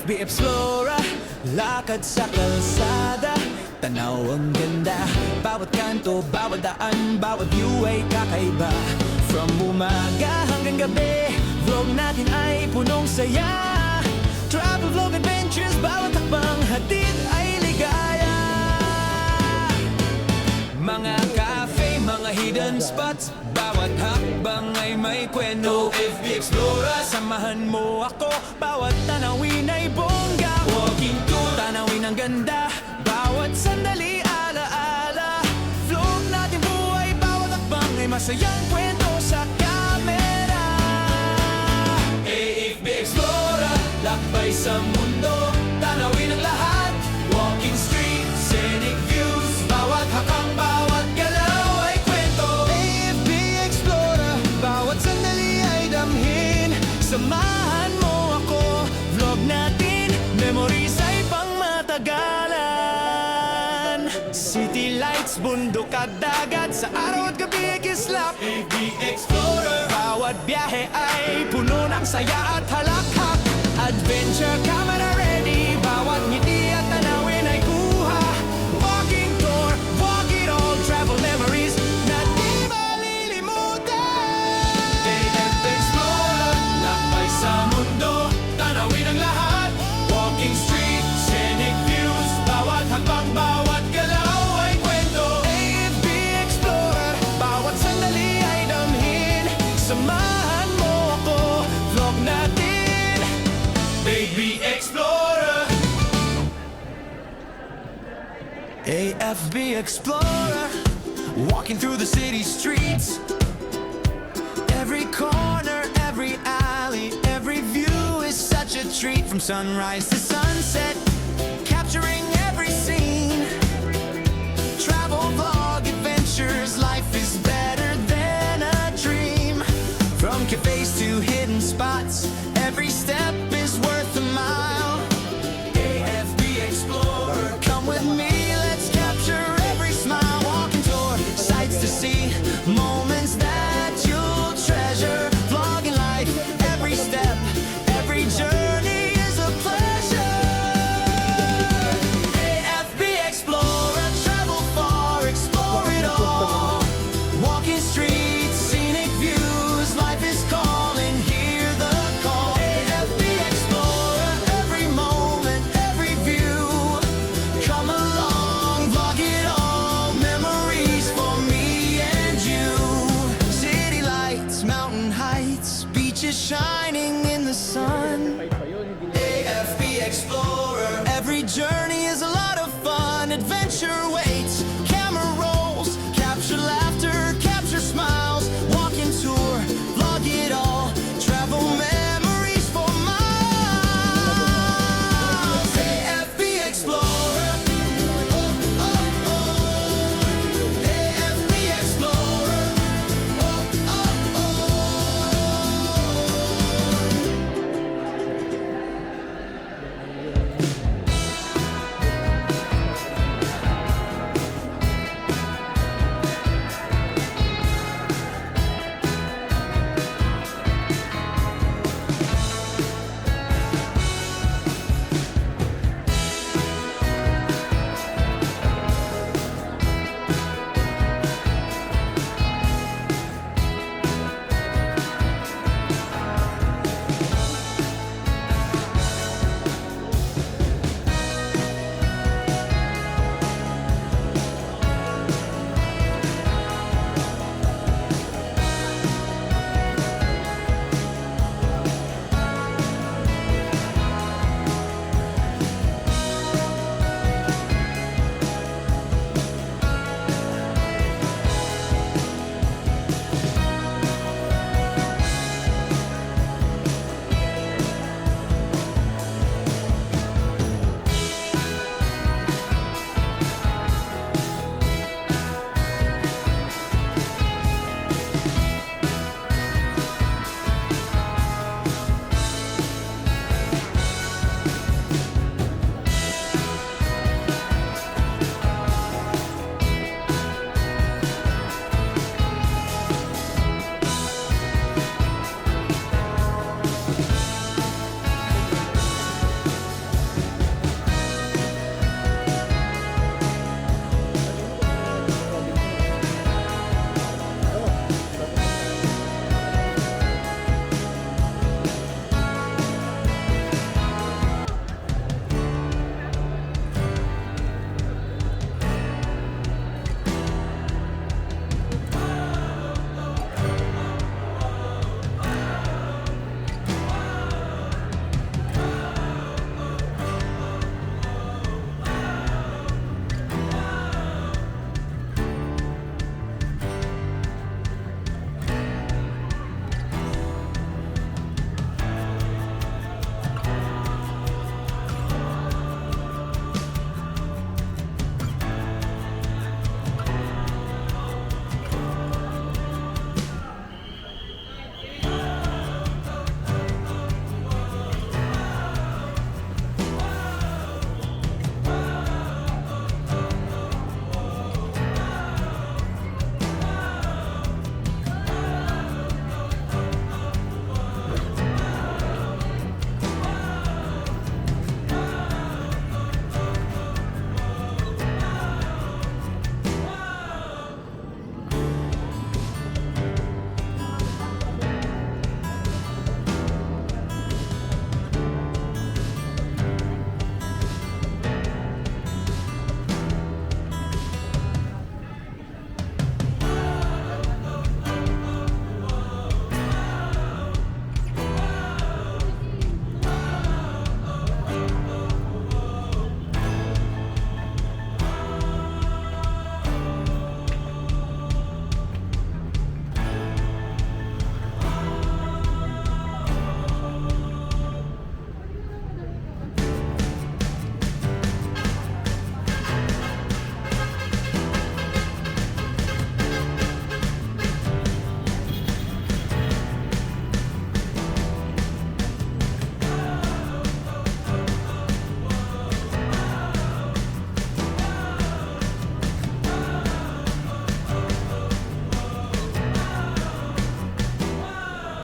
AFB Explorer, lakad sa kalsada, tanaw ang ganda. Bawat kanto, bawat daan, bawat view ay kakaiba. From umaga hanggang gabi, vlog natin ay punong saya. Travel vlog adventures, bawat takbang hatid ay ligaya. Mga cafe, mga hidden spots, bawat hakbang ay may kwento. AFB Explorer, samahan mo ako, bawat tanawin ay bongga. Walking tour, tanawin ang ganda, bawat sandali alaala. Vlog natin buhay, bawat hakbang ay masayang kwento sa camera. AFB Explorer, lakbay sa mundo, tanawin ang lahat. Walking street, scenic views, bawat hakang, bawat galaw ay kwento. AFB Explorer, bawat sandali ay damhin. Samahan mo ako, vlog natin, memories ay pangmatagalan. City lights, bundok at dagat, sa araw at gabi ay kislap. AFB Explorer, bawat biyahe ay puno ng saya at halakhak. Adventure camera ready, bawat ngiti at tanawin ay kuha. Walking tour, walk it all, travel memories na di malilimutan. AFB Explorer, lakbay sa mundo, tanawin ang lahat. Walking street, scenic views, bawat hakbang, bawat galaw ay kwento. AFB Explorer, bawat sandali ay damhin. Samahan mo ako, vlog natin, AFB Explorer. AFB Explorer, walking through the city streets. Every corner, every alley, every view is such a treat. From sunrise to sunset, capturing every scene. Travel vlog adventures, life is better than a dream. From cafes to hidden spots, every step is worth a mile. AFB Explorer, come with me, let's capture every smile. Walking tour, sights to see, moments that you'll treasure. Vlogging life, every step, every journey is a pleasure. AFB Explorer, travel far, explore it all. Walking streets, scenic views, life is calling, hear the call. AFB Explorer, every moment, every view. Come along, vlog it all, memories for me and you. City lights, mountain heights, beaches shining in the sun. AFB Explorer, every journey is a lot of fun. Adventure